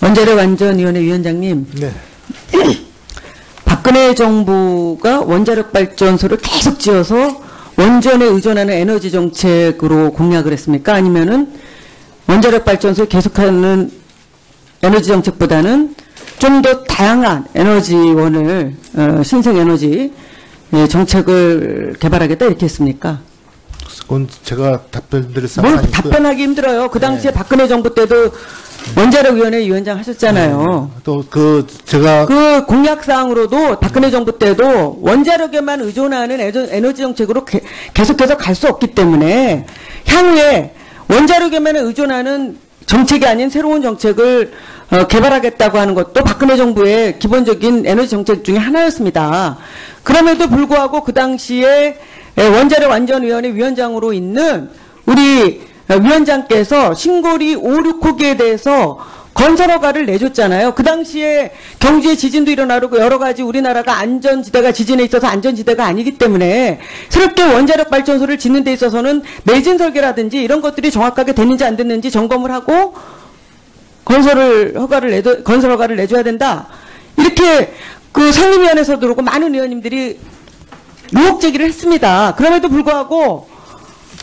원자력안전위원회 위원장님, 네. 박근혜 정부가 원자력 발전소를 계속 지어서 원전에 의존하는 에너지 정책으로 공략을 했습니까? 아니면은 원자력 발전소를 계속하는 에너지 정책보다는 좀 더 다양한 에너지원을 신생 에너지 정책을 개발하겠다 이렇게 했습니까? 그건 제가 답변드릴 뭘 상황이 답변하기 힘들어요. 그 당시에 네. 박근혜 정부 때도 원자력위원회 위원장 하셨잖아요. 또 제가 그 공약사항으로도 박근혜 정부 때도 원자력에만 의존하는 에너지 정책으로 계속해서 갈 수 없기 때문에 향후에 원자력에만 의존하는 정책이 아닌 새로운 정책을 개발하겠다고 하는 것도 박근혜 정부의 기본적인 에너지 정책 중에 하나였습니다. 그럼에도 불구하고 그 당시에 원자력안전위원회 위원장으로 있는 우리 위원장께서 신고리 5, 6호기에 대해서 건설 허가를 내줬잖아요. 그 당시에 경주에 지진도 일어나고 여러 가지 우리나라가 안전지대가 지진에 있어서 안전지대가 아니기 때문에 새롭게 원자력 발전소를 짓는 데 있어서는 내진 설계라든지 이런 것들이 정확하게 됐는지 안 됐는지 점검을 하고 건설 허가를 내줘야 된다. 이렇게 그 상임위원회에서도 그렇고 많은 의원님들이 의혹 제기를 했습니다. 그럼에도 불구하고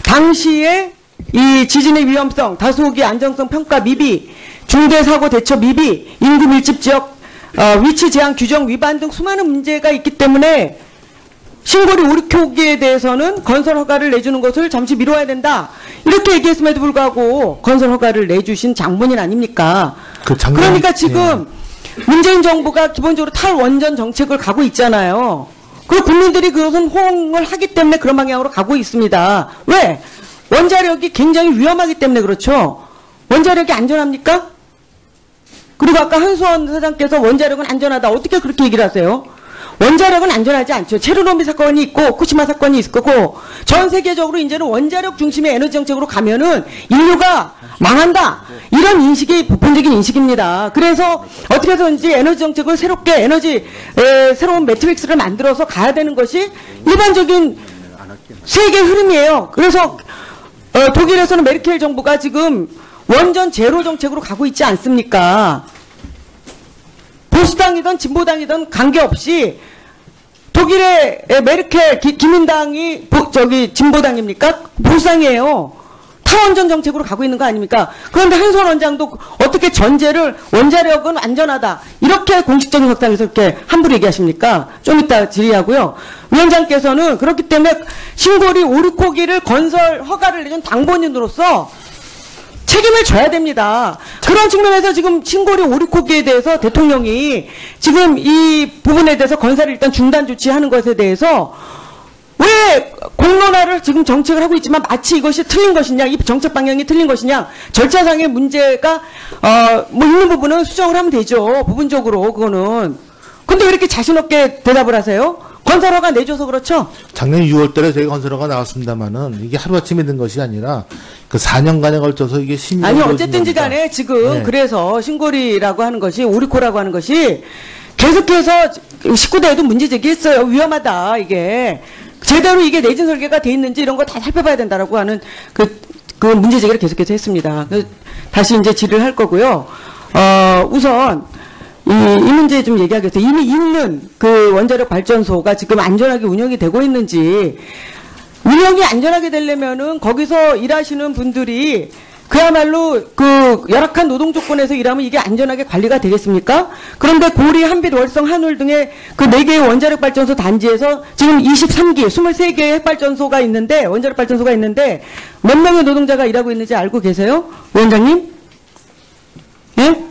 당시에 이 지진의 위험성, 다소기 안정성 평가 미비, 중대사고 대처 미비, 인구 밀집 지역 위치 제한 규정 위반 등 수많은 문제가 있기 때문에 신고리 5, 6호기에 대해서는 건설 허가를 내주는 것을 잠시 미뤄야 된다. 이렇게 얘기했음에도 불구하고 건설 허가를 내주신 장본인 아닙니까? 그러니까 지금 문재인 정부가 기본적으로 탈원전 정책을 가고 있잖아요. 그리고 국민들이 그것은 호응을 하기 때문에 그런 방향으로 가고 있습니다. 왜? 원자력이 굉장히 위험하기 때문에 그렇죠. 원자력이 안전합니까? 그리고 아까 한수원 사장께서 원자력은 안전하다. 어떻게 그렇게 얘기를 하세요? 원자력은 안전하지 않죠. 체르노빌 사건이 있고 후쿠시마 사건이 있을 거고 전 세계적으로 이제는 원자력 중심의 에너지 정책으로 가면은 인류가 망한다. 이런 인식이 보편적인 인식입니다. 그래서 어떻게든지 에너지 정책을 새롭게 새로운 매트릭스를 만들어서 가야 되는 것이 일반적인 세계 흐름이에요. 그래서 독일에서는 메르켈 정부가 지금 원전 제로 정책으로 가고 있지 않습니까? 보수당이든 진보당이든 관계없이 독일의 메르켈 기민당이 진보당입니까? 보수당이에요. 탈원전 정책으로 가고 있는 거 아닙니까? 그런데 한수원 원장도 어떻게 원자력은 안전하다. 이렇게 공식적인 석상에서 이렇게 함부로 얘기하십니까? 좀 이따 질의하고요. 위원장께서는 그렇기 때문에 신고리 5, 6호기를 건설 허가를 내준 당본인으로서 책임을 져야 됩니다. 그런 측면에서 지금 신고리 5, 6호기에 대해서 대통령이 지금 이 부분에 대해서 건설을 일단 중단 조치하는 것에 대해서 왜 공론화를 지금 정책을 하고 있지만 마치 이것이 틀린 것이냐, 이 정책 방향이 틀린 것이냐, 절차상의 문제가 있는 부분은 수정을 하면 되죠. 부분적으로 그거는. 근데 왜 이렇게 자신 없게 대답을 하세요? 건설허가 내줘서 그렇죠? 작년 6월 달에 저희가 건설허가 나왔습니다만은 이게 하루아침에 된 것이 아니라 그 4년간에 걸쳐서 이게 심의. 아니 어쨌든지 간에 지금 네. 그래서 신고리라고 하는 것이 오리코라고 하는 것이 계속해서 19대에도 문제 제기했어요. 위험하다 이게. 제대로 이게 내진 설계가 돼 있는지 이런 거 다 살펴봐야 된다라고 하는 그 문제 제기를 계속해서 했습니다. 다시 이제 질의를 할 거고요. 우선 이 문제 좀 얘기하겠어요. 이미 있는 그 원자력 발전소가 지금 안전하게 운영이 되고 있는지, 운영이 안전하게 되려면은 거기서 일하시는 분들이 그야말로 그 열악한 노동 조건에서 일하면 이게 안전하게 관리가 되겠습니까? 그런데 고리, 한빛, 월성, 한울 등의 그 4개의 원자력 발전소 단지에서 지금 23기, 23개의 핵발전소가 있는데, 원자력 발전소가 있는데 몇 명의 노동자가 일하고 있는지 알고 계세요? 위원장님? 예?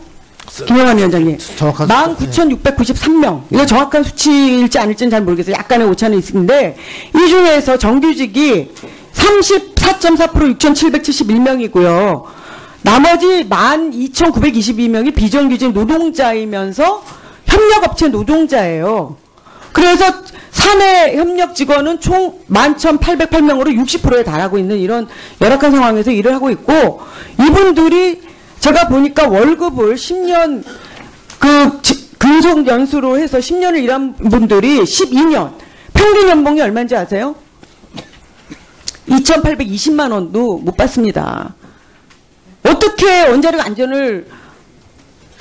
김영환 위원장님. 19,693명. 이거 정확한 수치일지 아닐지는 잘 모르겠어요. 약간의 오차는 있는데 이 중에서 정규직이 34.4% 6,771명이고요. 나머지 12,922명이 비정규직 노동자이면서 협력업체 노동자예요. 그래서 사내 협력 직원은 총 11,808명으로 60%에 달하고 있는 이런 열악한 상황에서 일을 하고 있고, 이분들이 제가 보니까 월급을 10년 근속 연수로 해서 10년을 일한 분들이 12년 평균 연봉이 얼마인지 아세요? 2,820만 원도 못 받습니다. 어떻게 원자력 안전을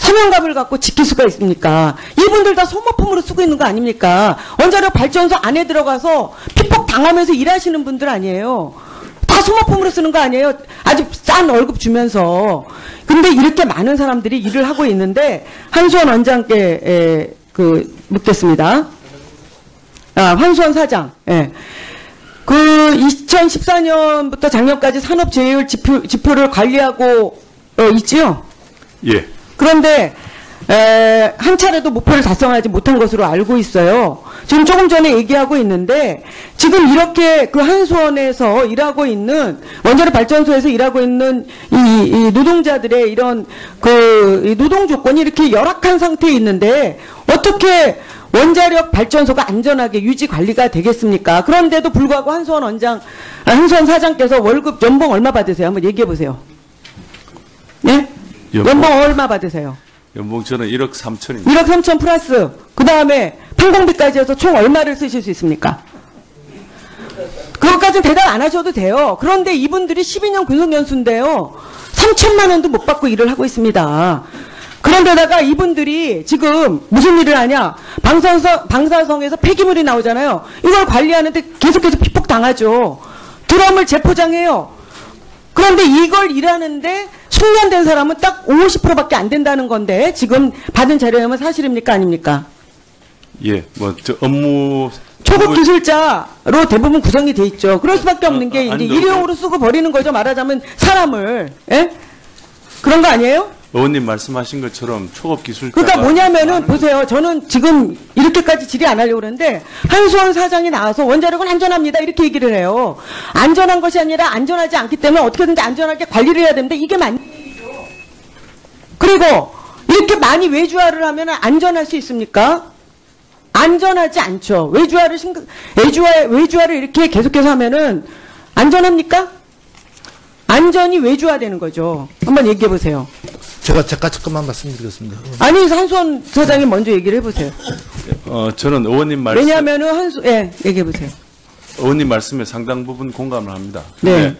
사명감을 갖고 지킬 수가 있습니까? 이분들 다 소모품으로 쓰고 있는 거 아닙니까? 원자력 발전소 안에 들어가서 피폭 당하면서 일하시는 분들 아니에요. 다 소모품으로 쓰는 거 아니에요? 아주 싼 월급 주면서. 근데 이렇게 많은 사람들이 일을 하고 있는데 한수원 원장께 묻겠습니다. 한수원 사장. 예. 그 2014년부터 작년까지 산업재해율 지표를 관리하고 있지요? 예. 그런데 한 차례도 목표를 달성하지 못한 것으로 알고 있어요. 지금 조금 전에 얘기하고 있는데 지금 이렇게 그 한수원에서 일하고 있는 원자력 발전소에서 일하고 있는 이 노동자들의 이런 이 노동 조건이 이렇게 열악한 상태에 있는데 어떻게 원자력 발전소가 안전하게 유지 관리가 되겠습니까? 그런데도 불구하고 한수원 사장께서 월급 연봉 얼마 받으세요? 한번 얘기해 보세요. 예? 연봉 얼마 받으세요? 연봉 저는 1억 3천입니다. 1억 3천 플러스 그 다음에 판공비까지 해서 총 얼마를 쓰실 수 있습니까? 그것까지는 대답 안 하셔도 돼요. 그런데 이분들이 12년 근속연수인데요. 3천만 원도 못 받고 일을 하고 있습니다. 그런데다가 이분들이 지금 무슨 일을 하냐? 방사성에서 폐기물이 나오잖아요. 이걸 관리하는데 계속해서 피폭당하죠. 드럼을 재포장해요. 그런데 이걸 일하는데 숙련된 사람은 딱 50%밖에 안 된다는 건데 지금 받은 자료에는 사실입니까? 아닙니까? 예, 업무 초급 기술자로 대부분 구성이 돼 있죠. 그럴 수밖에 없는 게 이제 아니, 일용으로 쓰고 버리는 거죠. 말하자면 사람을. 예? 그런 거 아니에요? 의원님 말씀하신 것처럼 초급 기술자. 그러니까 뭐냐면은 보세요. 저는 지금 이렇게까지 질의 안 하려고 그러는데 한수원 사장이 나와서 원자력은 안전합니다. 이렇게 얘기를 해요. 안전한 것이 아니라 안전하지 않기 때문에 어떻게든지 안전하게 관리를 해야 됩니다. 이게 맞는 얘기죠. 그리고 이렇게 많이 외주화를 하면 안전할 수 있습니까? 안전하지 않죠. 외주화를 이렇게 계속해서 하면은 안전합니까? 안전이 외주화되는 거죠. 한번 얘기해 보세요. 제가 잠깐만 말씀드리겠습니다. 아니 한수원 사장이 먼저 얘기를 해보세요. 저는 의원님 말씀. 왜냐하면은 얘기해 보세요. 의원님 말씀에 상당 부분 공감을 합니다. 네.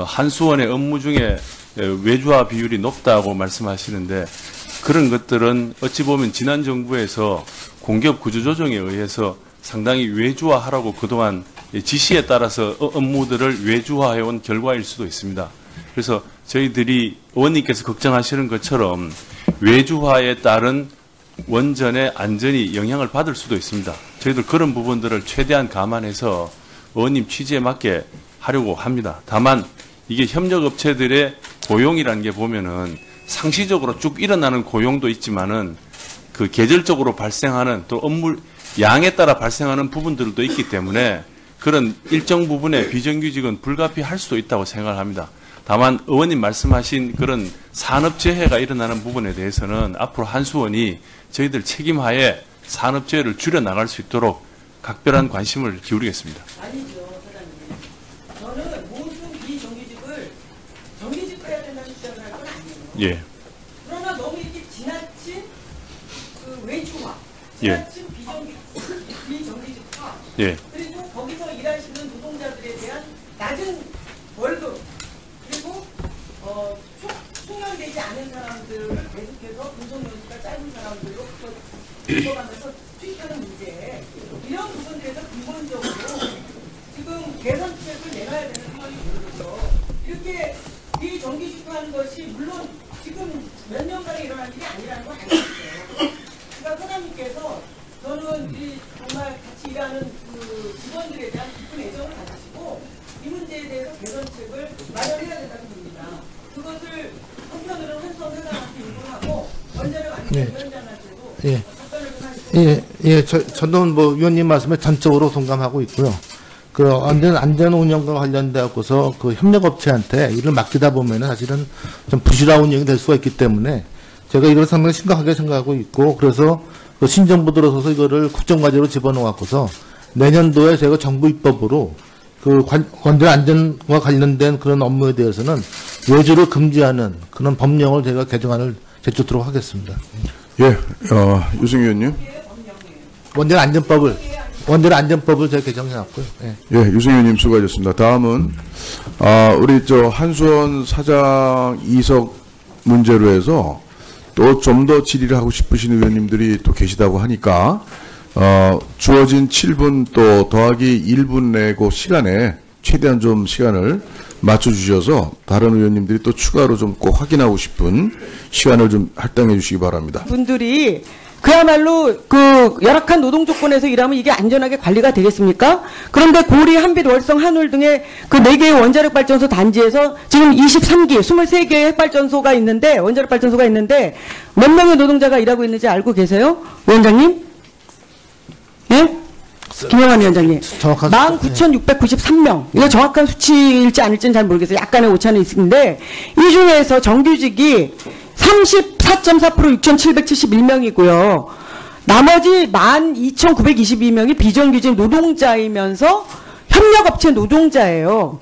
한수원의 업무 중에 외주화 비율이 높다고 말씀하시는데 그런 것들은 어찌 보면 지난 정부에서 공기업 구조조정에 의해서 상당히 외주화하라고 그동안 지시에 따라서 업무들을 외주화해온 결과일 수도 있습니다. 그래서 저희들이 의원님께서 걱정하시는 것처럼 외주화에 따른 원전의 안전이 영향을 받을 수도 있습니다. 저희들 그런 부분들을 최대한 감안해서 의원님 취지에 맞게 하려고 합니다. 다만 이게 협력업체들의 고용이라는 게 보면은 상시적으로 쭉 일어나는 고용도 있지만은 그 계절적으로 발생하는 또 업무 양에 따라 발생하는 부분들도 있기 때문에 그런 일정 부분의 비정규직은 불가피할 수도 있다고 생각을 합니다. 다만 의원님 말씀하신 그런 산업재해가 일어나는 부분에 대해서는 앞으로 한수원이 저희들 책임하에 산업재해를 줄여나갈 수 있도록 각별한 관심을 기울이겠습니다. 아니죠, 사장님. 저는 모든 비정규직을 정규직으로 해야 된다는 주장을 할 건 아니에요. 예. 그러나 너무 이렇게 지나친 그 외주화, 예. 지나친 비정규직화, 예. 그리고 거기서 일하시는 노동자들에 대한 낮은 월급, 그리고 숙련되지 않은 사람들을 계속해서 근속연수가 짧은 사람들로 바꿔가면서 투입하는 문제, 이런 부분들에서 근본적으로 지금 개선책을 내놔야 되는 상황이 되죠. 이렇게 비정규직화하는 것이 물론 지금 몇 년간에 일어난 일이 아니라는 거 알고 있어요. 그러니까 사장님께서 저는 정말 같이 일하는 그 직원들에 대한 깊은 애정을 가지시고 이 문제에 대해서 개선책을 마련해야 된다고 봅니다. 그것을 한편으로는 한수원 사장한테 요구하고 원자력 안전위원장한테도 답변을 좀 하시고. 저는 위원님 말씀에 전적으로 동감하고 있고요. 그 안전 운영과 관련되어서 그 협력업체한테 일을 맡기다 보면은 사실은 좀 부실한 운영이 될 수가 있기 때문에 제가 이걸 상당히 심각하게 생각하고 있고, 그래서 그 신정부 들어서서 이거를 국정과제로 집어넣어갖고서 내년도에 제가 정부 입법으로 그 원전 안전과 관련된 그런 업무에 대해서는 외주를 금지하는 그런 법령을 제가 개정안을 제출하도록 하겠습니다. 예, 유승희 의원님. 원전 안전법을 제가 개정해놨고요. 예. 예, 유승희 의원님 수고하셨습니다. 다음은 우리 한수원 사장 이석 문제로 해서 또 좀 더 질의를 하고 싶으신 의원님들이 또 계시다고 하니까 주어진 7분 또 더하기 1분 내고 시간에 최대한 좀 시간을 맞춰주셔서 다른 의원님들이 또 추가로 좀 꼭 확인하고 싶은 시간을 좀 할당해 주시기 바랍니다. 분들이 그야말로 그 열악한 노동 조건에서 일하면 이게 안전하게 관리가 되겠습니까? 그런데 고리, 한빛, 월성, 한울 등의 그 4개의 원자력 발전소 단지에서 지금 23기, 23개의 핵발전소가 있는데, 원자력 발전소가 있는데 몇 명의 노동자가 일하고 있는지 알고 계세요? 위원장님? 예? 김영환 위원장님. 정확한 19,693명. 이거 정확한 수치일지 아닐지는 잘 모르겠어요. 약간의 오차는 있는데, 이 중에서 정규직이 34.4% 6,771명이고요. 나머지 12,922명이 비정규직 노동자이면서 협력업체 노동자예요.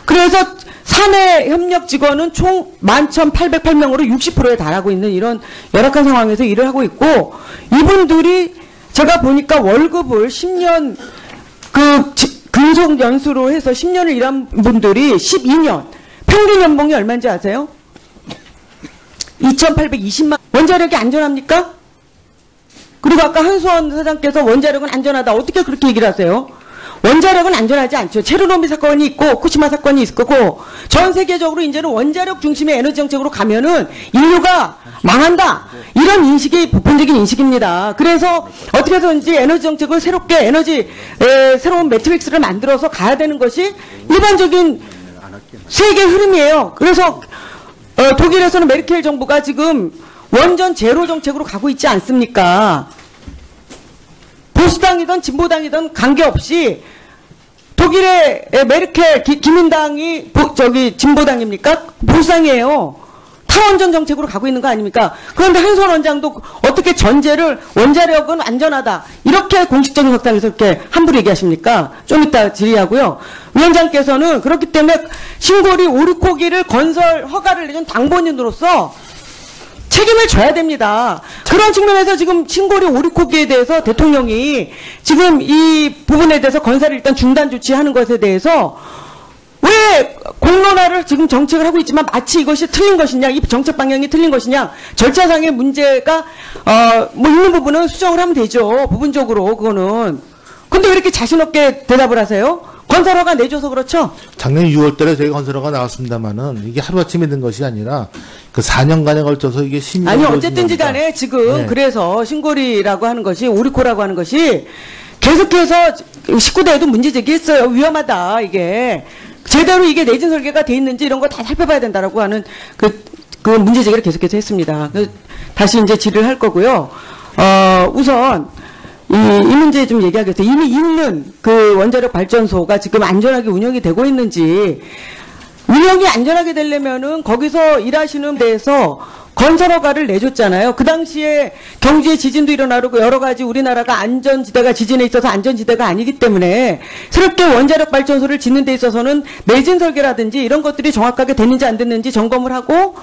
그래서 사내 협력 직원은 총 11,808명으로 60%에 달하고 있는 이런 열악한 상황에서 일을 하고 있고, 이분들이 제가 보니까 월급을 10년 근속 연수로 해서 10년을 일한 분들이 12년 평균 연봉이 얼마인지 아세요? 2,820만. 원자력이 안전합니까? 그리고 아까 한수원 사장께서 원자력은 안전하다. 어떻게 그렇게 얘기를 하세요? 원자력은 안전하지 않죠. 체르노빌 사건이 있고 후쿠시마 사건이 있을 거고, 전 세계적으로 이제는 원자력 중심의 에너지 정책으로 가면은 인류가 망한다. 이런 인식이 보편적인 인식입니다. 그래서 어떻게 해서든지 에너지 정책을 새롭게 새로운 매트릭스를 만들어서 가야 되는 것이 일반적인 세계 흐름이에요. 그래서 독일에서는 메르켈 정부가 지금 원전 제로 정책으로 가고 있지 않습니까? 보수당이든 진보당이든 관계없이 독일의 메르켈 기민당이 진보당입니까? 보수당이에요. 탈원전 정책으로 가고 있는 거 아닙니까? 그런데 한수원 원장도 어떻게 전제를 원자력은 안전하다 이렇게 공식적인 석상에서 이렇게 함부로 얘기하십니까? 좀 이따 질의하고요. 위원장께서는 그렇기 때문에 신고리 오르코기를 건설 허가를 내준 당본인으로서 책임을 져야 됩니다. 그런 측면에서 지금 신고리 오르코기에 대해서 대통령이 지금 이 부분에 대해서 건설을 일단 중단 조치하는 것에 대해서 왜 공론화를 지금 정책을 하고 있지만 마치 이것이 틀린 것이냐, 이 정책 방향이 틀린 것이냐, 절차상의 문제가 있는 부분은 수정을 하면 되죠. 부분적으로 그거는. 근데 왜 이렇게 자신 없게 대답을 하세요? 건설허가 내줘서 그렇죠? 작년 6월 달에 저희가 건설허가 나왔습니다만은 이게 하루아침에 된 것이 아니라 그 4년간에 걸쳐서 이게 심의. 아니, 어쨌든지 간에 지금 네. 그래서 신고리라고 하는 것이, 오리코라고 하는 것이 계속해서 19대에도 문제 제기했어요. 위험하다, 이게. 제대로 이게 내진 설계가 돼 있는지 이런 거 다 살펴봐야 된다라고 하는 그 문제 제기를 계속해서 했습니다. 다시 이제 질의를 할 거고요. 우선 이 문제 좀 얘기하겠어요. 이미 있는 그 원자력 발전소가 지금 안전하게 운영이 되고 있는지, 운영이 안전하게 되려면은 거기서 일하시는 데에서 건설허가를 내줬잖아요. 그 당시에 경주에 지진도 일어나고 여러 가지 우리나라가 안전지대가 지진에 있어서 안전지대가 아니기 때문에 새롭게 원자력 발전소를 짓는 데 있어서는 내진 설계라든지 이런 것들이 정확하게 됐는지 안 됐는지 점검을 하고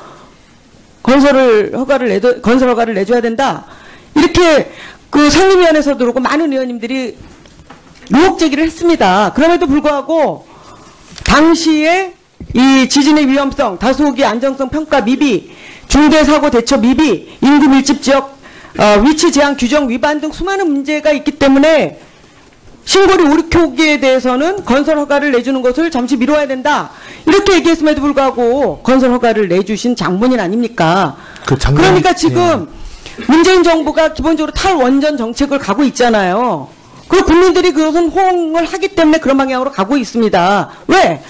건설 허가를 내줘야 된다. 이렇게 그 상임위원회에서도 그렇고 많은 의원님들이 의혹 제기를 했습니다. 그럼에도 불구하고 당시에 이 지진의 위험성, 다소기 안정성 평가 미비, 중대사고 대처 미비, 인구 밀집 지역 위치 제한 규정 위반 등 수많은 문제가 있기 때문에 신고리 오르코기에 대해서는 건설 허가를 내주는 것을 잠시 미뤄야 된다. 이렇게 얘기했음에도 불구하고 건설 허가를 내주신 장본인 아닙니까? 그러니까 지금 문재인 정부가 기본적으로 탈원전 정책을 가고 있잖아요. 그리고 국민들이 그것은 호응을 하기 때문에 그런 방향으로 가고 있습니다. 왜?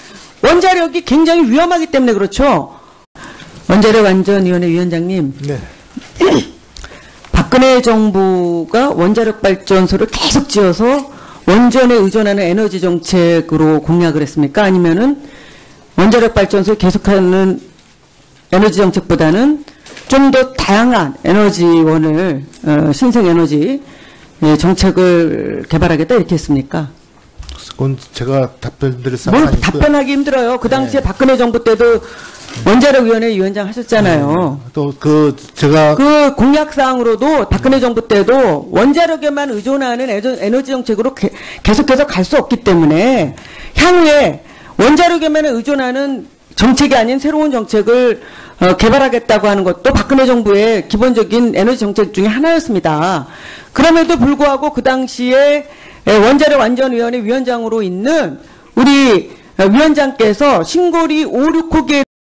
원자력이 굉장히 위험하기 때문에 그렇죠. 원자력안전위원회 위원장님, 네. 박근혜 정부가 원자력 발전소를 계속 지어서 원전에 의존하는 에너지 정책으로 공약을 했습니까? 아니면은 원자력 발전소를 계속하는 에너지 정책보다는 좀 더 다양한 에너지원을 신생에너지 정책을 개발하겠다 이렇게 했습니까? 그건 제가 답변드릴 상황 뭘 아니고요. 답변하기 힘들어요. 그 당시에 네. 박근혜 정부 때도 원자력위원회 위원장 하셨잖아요. 또 제가 그 공약사항으로도 박근혜 정부 때도 원자력에만 의존하는 에너지 정책으로 계속해서 갈 수 없기 때문에 향후에 원자력에만 의존하는 정책이 아닌 새로운 정책을 개발하겠다고 하는 것도 박근혜 정부의 기본적인 에너지 정책 중에 하나였습니다. 그럼에도 불구하고 그 당시에 원자력 안전위원회 위원장으로 있는 우리 위원장께서 신고리 5, 6호기에